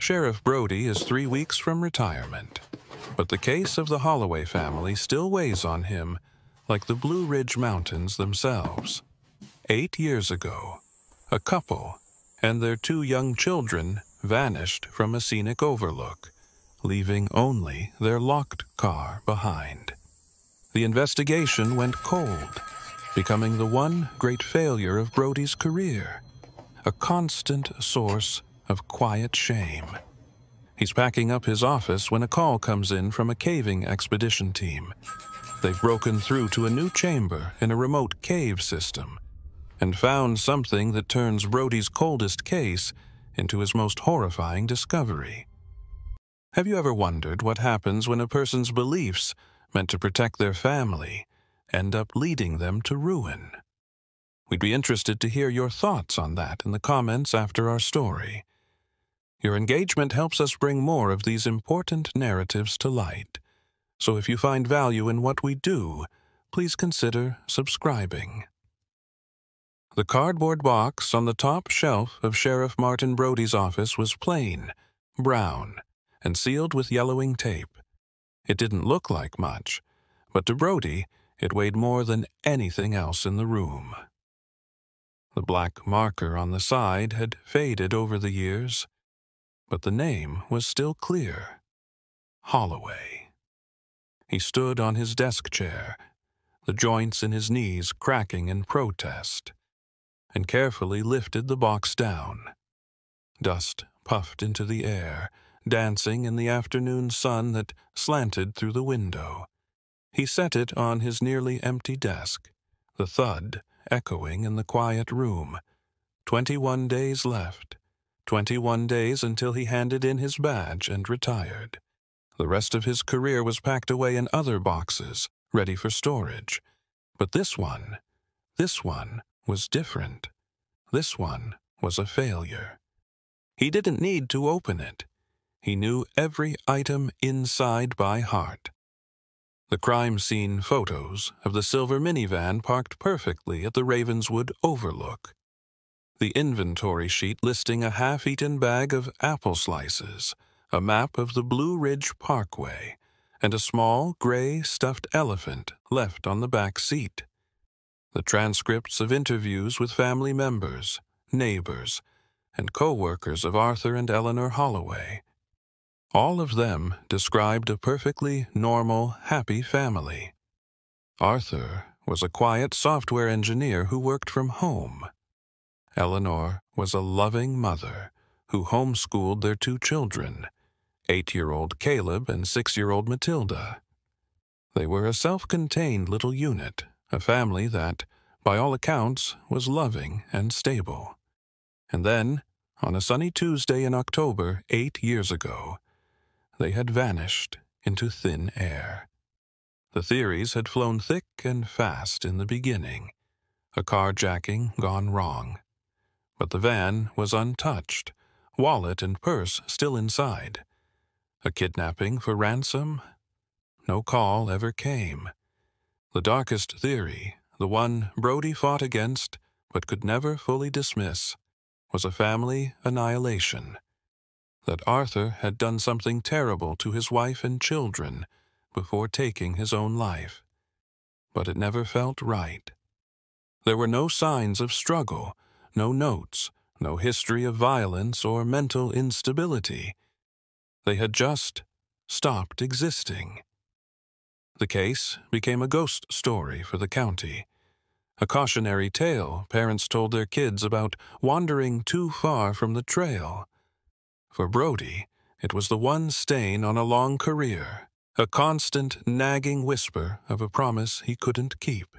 Sheriff Brody is 3 weeks from retirement, but the case of the Holloway family still weighs on him like the Blue Ridge Mountains themselves. 8 years ago, a couple and their 2 young children vanished from a scenic overlook, leaving only their locked car behind. The investigation went cold, becoming the one great failure of Brody's career, a constant source of quiet shame. He's packing up his office when a call comes in from a caving expedition team. They've broken through to a new chamber in a remote cave system and found something that turns Brody's coldest case into his most horrifying discovery. Have you ever wondered what happens when a person's beliefs, meant to protect their family, end up leading them to ruin? We'd be interested to hear your thoughts on that in the comments after our story. Your engagement helps us bring more of these important narratives to light. So if you find value in what we do, please consider subscribing. The cardboard box on the top shelf of Sheriff Martin Brody's office was plain, brown, and sealed with yellowing tape. It didn't look like much, but to Brody, it weighed more than anything else in the room. The black marker on the side had faded over the years, but the name was still clear: Holloway. He stood on his desk chair, the joints in his knees cracking in protest, and carefully lifted the box down. Dust puffed into the air, dancing in the afternoon sun that slanted through the window. He set it on his nearly empty desk, the thud echoing in the quiet room. 21 days left. 21 days until he handed in his badge and retired. The rest of his career was packed away in other boxes, ready for storage. But this one was different. This one was a failure. He didn't need to open it. He knew every item inside by heart. The crime scene photos of the silver minivan parked perfectly at the Ravenswood Overlook. The inventory sheet listing a half-eaten bag of apple slices, a map of the Blue Ridge Parkway, and a small gray stuffed elephant left on the back seat. The transcripts of interviews with family members, neighbors, and co-workers of Arthur and Eleanor Holloway. All of them described a perfectly normal, happy family. Arthur was a quiet software engineer who worked from home. Eleanor was a loving mother who homeschooled their 2 children, 8-year-old Caleb and 6-year-old Matilda. They were a self-contained little unit, a family that, by all accounts, was loving and stable. And then, on a sunny Tuesday in October 8 years ago, they had vanished into thin air. The theories had flown thick and fast in the beginning. A carjacking gone wrong. But the van was untouched, wallet and purse still inside. A kidnapping for ransom? No call ever came. The darkest theory, the one Brody fought against but could never fully dismiss, was a family annihilation. That Arthur had done something terrible to his wife and children before taking his own life. But it never felt right. There were no signs of struggle, no notes, no history of violence or mental instability. They had just stopped existing. The case became a ghost story for the county, a cautionary tale parents told their kids about wandering too far from the trail. For Brody, it was the one stain on a long career, a constant nagging whisper of a promise he couldn't keep.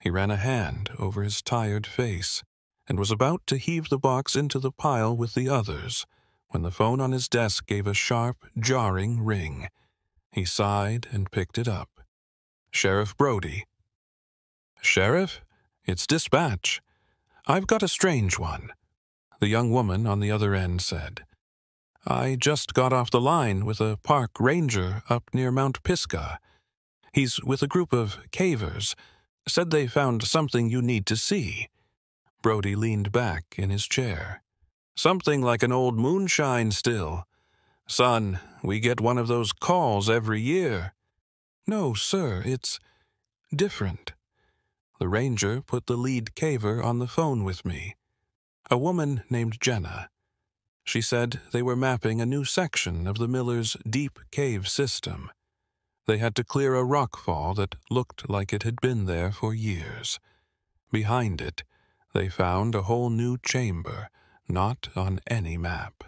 He ran a hand over his tired face and was about to heave the box into the pile with the others when the phone on his desk gave a sharp, jarring ring. He sighed and picked it up. Sheriff Brody. "Sheriff, it's dispatch. I've got a strange one," the young woman on the other end said. "I just got off the line with a park ranger up near Mount Pisgah. He's with a group of cavers. Said they found something you need to see." Brody leaned back in his chair. Something like an old moonshine still. Son, we get one of those calls every year. No, sir, it's different. The ranger put the lead caver on the phone with me. A woman named Jenna. She said they were mapping a new section of the Miller's deep cave system. They had to clear a rockfall that looked like it had been there for years. Behind it, they found a whole new chamber, not on any map.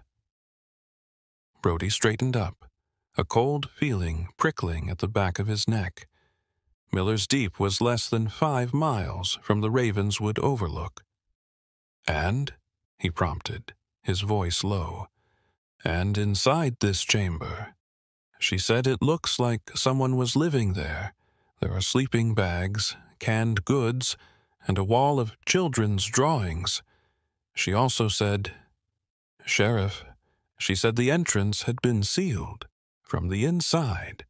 Brody straightened up, a cold feeling prickling at the back of his neck. Miller's Deep was less than 5 miles from the Ravenswood overlook. And, he prompted, his voice low, and inside this chamber, she said it looks like someone was living there. There are sleeping bags, canned goods, and a wall of children's drawings. She also said, Sheriff, she said the entrance had been sealed from the inside.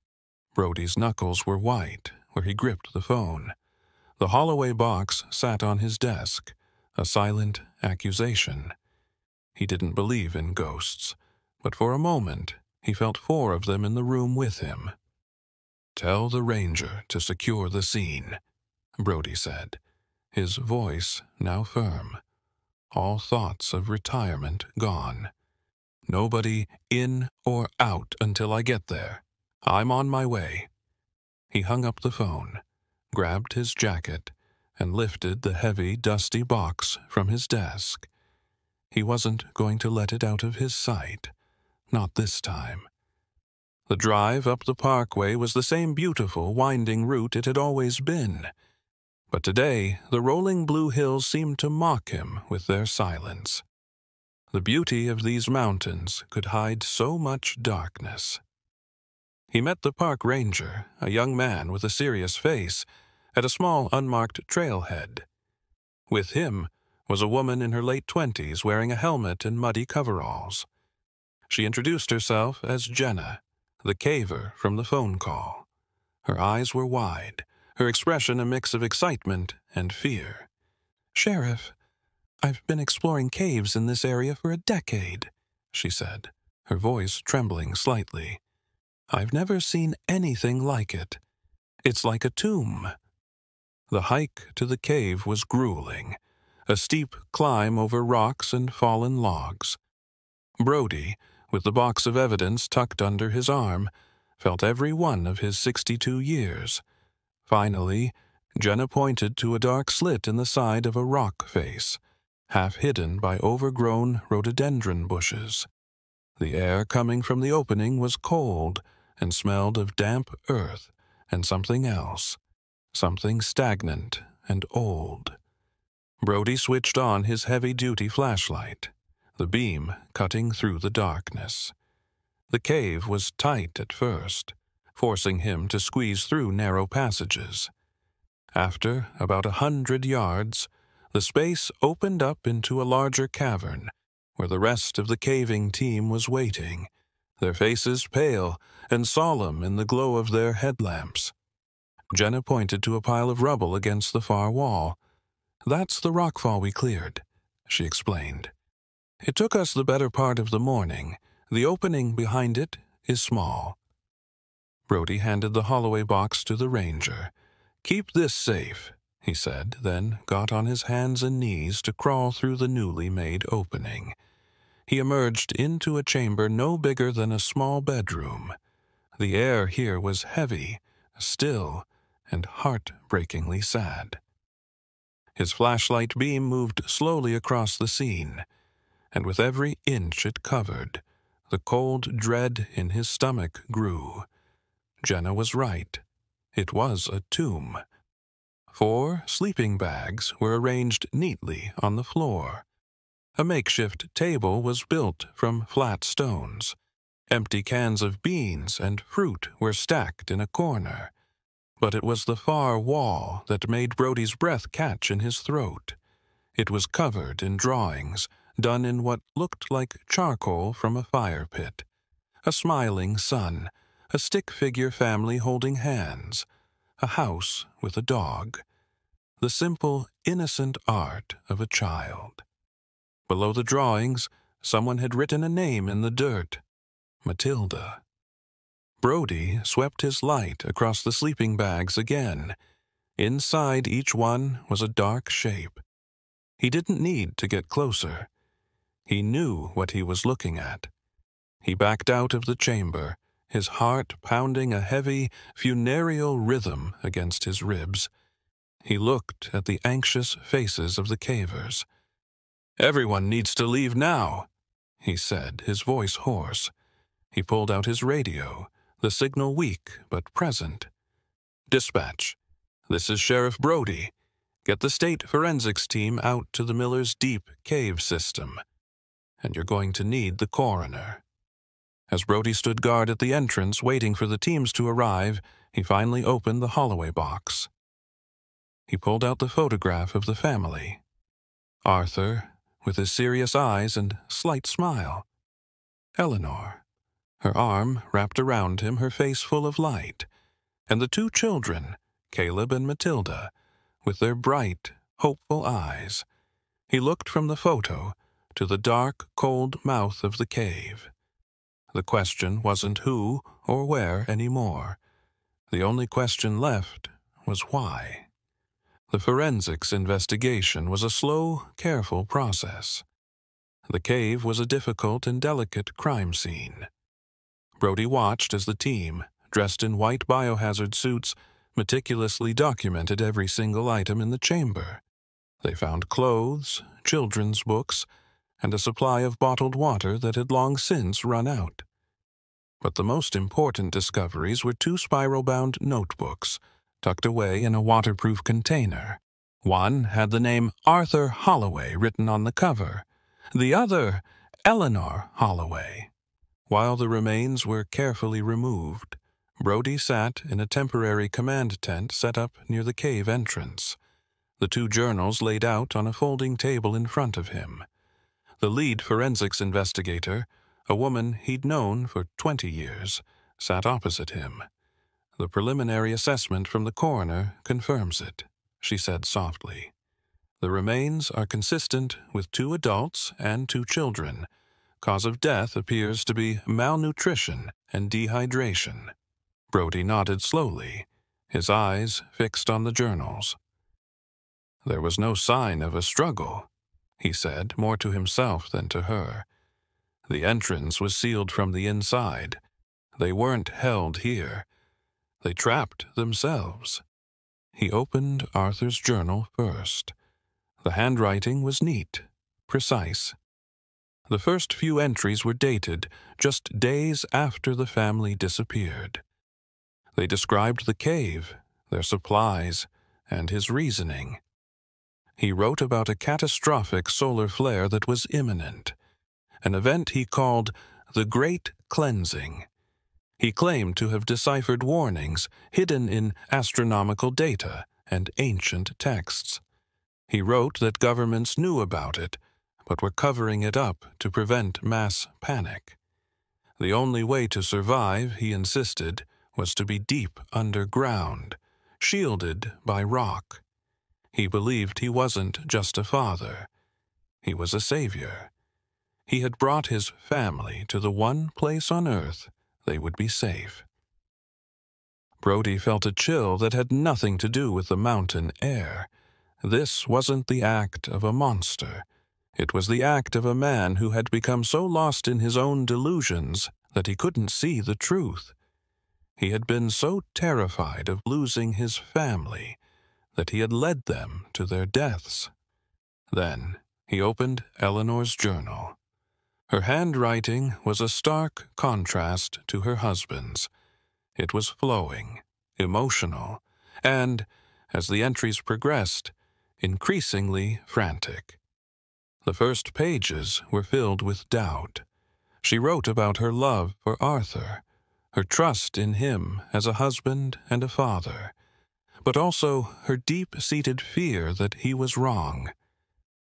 Brody's knuckles were white where he gripped the phone. The Holloway box sat on his desk, a silent accusation. He didn't believe in ghosts, but for a moment he felt 4 of them in the room with him. Tell the ranger to secure the scene, Brody said, his voice now firm. All thoughts of retirement gone. Nobody in or out until I get there. I'm on my way. He hung up the phone, grabbed his jacket, and lifted the heavy, dusty box from his desk. He wasn't going to let it out of his sight, not this time. The drive up the Parkway was the same beautiful, winding route it had always been. But today, the rolling blue hills seemed to mock him with their silence. The beauty of these mountains could hide so much darkness. He met the park ranger, a young man with a serious face, at a small unmarked trailhead. With him was a woman in her late 20s wearing a helmet and muddy coveralls. She introduced herself as Jenna, the caver from the phone call. Her eyes were wide, her expression a mix of excitement and fear. Sheriff, I've been exploring caves in this area for a decade, she said, her voice trembling slightly. I've never seen anything like it. It's like a tomb. The hike to the cave was grueling, a steep climb over rocks and fallen logs. Brody, with the box of evidence tucked under his arm, felt every one of his 62 years. Finally, Jenna pointed to a dark slit in the side of a rock face, half hidden by overgrown rhododendron bushes. The air coming from the opening was cold and smelled of damp earth and something else, something stagnant and old. Brody switched on his heavy-duty flashlight, the beam cutting through the darkness. The cave was tight at first, forcing him to squeeze through narrow passages. After about 100 yards, the space opened up into a larger cavern, where the rest of the caving team was waiting, their faces pale and solemn in the glow of their headlamps. Jenna pointed to a pile of rubble against the far wall. That's the rockfall we cleared, she explained. It took us the better part of the morning. The opening behind it is small. Brody handed the Holloway box to the ranger. Keep this safe, he said, then got on his hands and knees to crawl through the newly made opening. He emerged into a chamber no bigger than a small bedroom. The air here was heavy, still, and heartbreakingly sad. His flashlight beam moved slowly across the scene, and with every inch it covered, the cold dread in his stomach grew. Jenna was right. It was a tomb. 4 sleeping bags were arranged neatly on the floor. A makeshift table was built from flat stones. Empty cans of beans and fruit were stacked in a corner. But it was the far wall that made Brody's breath catch in his throat. It was covered in drawings, done in what looked like charcoal from a fire pit. A smiling sun, a stick-figure family holding hands, a house with a dog. The simple, innocent art of a child. Below the drawings, someone had written a name in the dirt. Matilda. Brody swept his light across the sleeping bags again. Inside each one was a dark shape. He didn't need to get closer. He knew what he was looking at. He backed out of the chamber, his heart pounding a heavy, funereal rhythm against his ribs. He looked at the anxious faces of the cavers. "Everyone needs to leave now," he said, his voice hoarse. He pulled out his radio, the signal weak but present. "Dispatch, this is Sheriff Brody. Get the state forensics team out to the Miller's Deep cave system. And you're going to need the coroner." As Brody stood guard at the entrance waiting for the teams to arrive, he finally opened the Holloway box. He pulled out the photograph of the family. Arthur, with his serious eyes and slight smile. Eleanor, her arm wrapped around him, her face full of light. And the two children, Caleb and Matilda, with their bright, hopeful eyes. He looked from the photo to the dark, cold mouth of the cave. The question wasn't who or where anymore. The only question left was why. The forensics investigation was a slow, careful process. The cave was a difficult and delicate crime scene. Brody watched as the team, dressed in white biohazard suits, meticulously documented every single item in the chamber. They found clothes, children's books, and a supply of bottled water that had long since run out. But the most important discoveries were two spiral-bound notebooks, tucked away in a waterproof container. One had the name Arthur Holloway written on the cover, the other Eleanor Holloway. While the remains were carefully removed, Brody sat in a temporary command tent set up near the cave entrance, the two journals laid out on a folding table in front of him. The lead forensics investigator, a woman he'd known for 20 years, sat opposite him. "The preliminary assessment from the coroner confirms it," she said softly. "The remains are consistent with 2 adults and 2 children. Cause of death appears to be malnutrition and dehydration." Brody nodded slowly, his eyes fixed on the journals. "There was no sign of a struggle," he said, more to himself than to her. "The entrance was sealed from the inside. They weren't held here. They trapped themselves." He opened Arthur's journal first. The handwriting was neat, precise. The first few entries were dated just days after the family disappeared. They described the cave, their supplies, and his reasoning. He wrote about a catastrophic solar flare that was imminent, an event he called the Great Cleansing. He claimed to have deciphered warnings hidden in astronomical data and ancient texts. He wrote that governments knew about it, but were covering it up to prevent mass panic. The only way to survive, he insisted, was to be deep underground, shielded by rock. He believed he wasn't just a father. He was a savior. He had brought his family to the one place on Earth they would be safe. Brody felt a chill that had nothing to do with the mountain air. This wasn't the act of a monster. It was the act of a man who had become so lost in his own delusions that he couldn't see the truth. He had been so terrified of losing his family that he had led them to their deaths. Then he opened Eleanor's journal. Her handwriting was a stark contrast to her husband's. It was flowing, emotional, and, as the entries progressed, increasingly frantic. The first pages were filled with doubt. She wrote about her love for Arthur, her trust in him as a husband and a father, but also her deep-seated fear that he was wrong.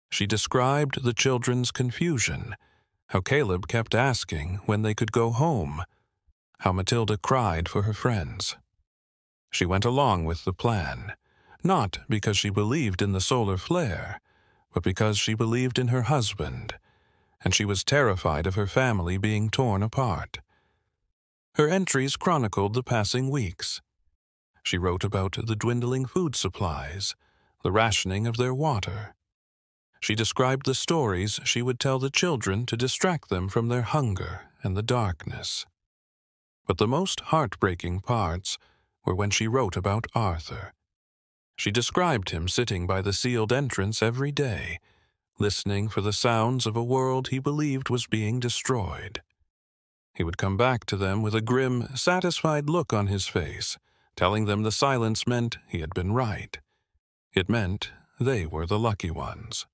She described the children's confusion, how Caleb kept asking when they could go home, how Matilda cried for her friends. She went along with the plan, not because she believed in the solar flare, but because she believed in her husband, and she was terrified of her family being torn apart. Her entries chronicled the passing weeks. She wrote about the dwindling food supplies, the rationing of their water. She described the stories she would tell the children to distract them from their hunger and the darkness. But the most heartbreaking parts were when she wrote about Arthur. She described him sitting by the sealed entrance every day, listening for the sounds of a world he believed was being destroyed. He would come back to them with a grim, satisfied look on his face, telling them the silence meant he had been right. It meant they were the lucky ones.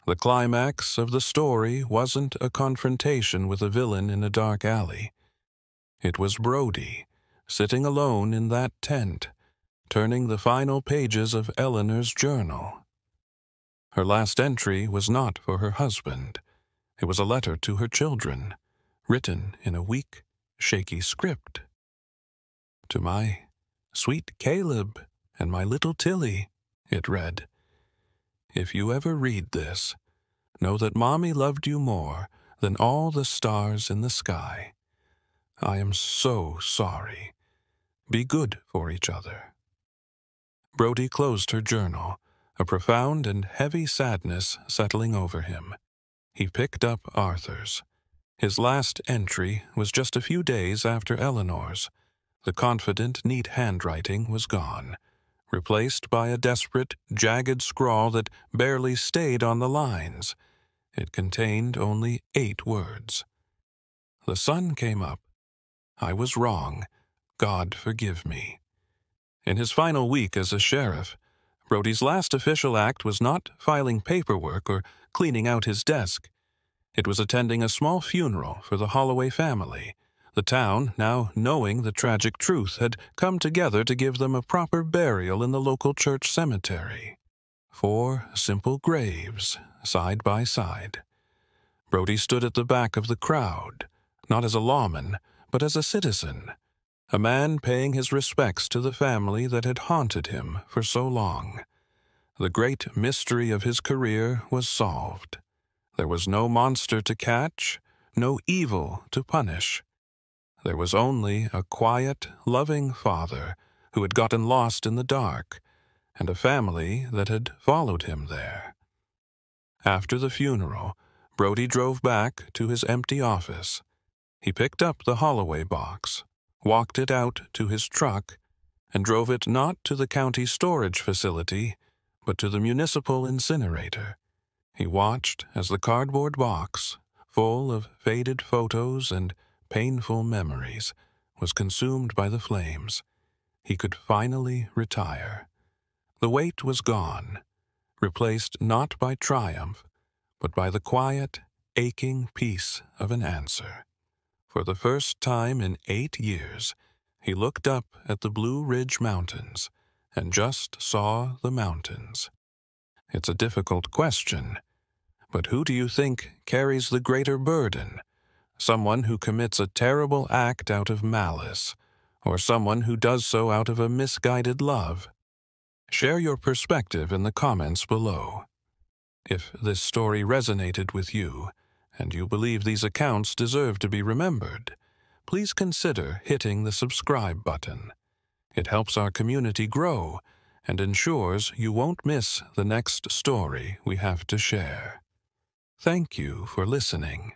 The climax of the story wasn't a confrontation with a villain in a dark alley. It was Brody, sitting alone in that tent, turning the final pages of Eleanor's journal. Her last entry was not for her husband. It was a letter to her children, written in a weak, shaky script. "To my sweet Caleb and my little Tilly," it read. "If you ever read this, know that Mommy loved you more than all the stars in the sky. I am so sorry. Be good for each other." Brody closed her journal, a profound and heavy sadness settling over him. He picked up Arthur's. His last entry was just a few days after Eleanor's. The confident, neat handwriting was gone, replaced by a desperate, jagged scrawl that barely stayed on the lines. It contained only 8 words. "The sun came up. I was wrong. God forgive me." In his final week as a sheriff, Brody's last official act was not filing paperwork or cleaning out his desk. It was attending a small funeral for the Holloway family. The town, now knowing the tragic truth, had come together to give them a proper burial in the local church cemetery. 4 simple graves, side by side. Brody stood at the back of the crowd, not as a lawman, but as a citizen, a man paying his respects to the family that had haunted him for so long. The great mystery of his career was solved. There was no monster to catch, no evil to punish. There was only a quiet, loving father who had gotten lost in the dark, and a family that had followed him there. After the funeral, Brody drove back to his empty office. He picked up the Holloway box, walked it out to his truck, and drove it not to the county storage facility, but to the municipal incinerator. He watched as the cardboard box, full of faded photos and painful memories, was consumed by the flames. He could finally retire. The weight was gone, replaced not by triumph, but by the quiet, aching peace of an answer. For the first time in 8 years, he looked up at the Blue Ridge Mountains and just saw the mountains. It's a difficult question, but who do you think carries the greater burden? Someone who commits a terrible act out of malice, or someone who does so out of a misguided love? Share your perspective in the comments below. If this story resonated with you, and you believe these accounts deserve to be remembered, please consider hitting the subscribe button. It helps our community grow and ensures you won't miss the next story we have to share. Thank you for listening.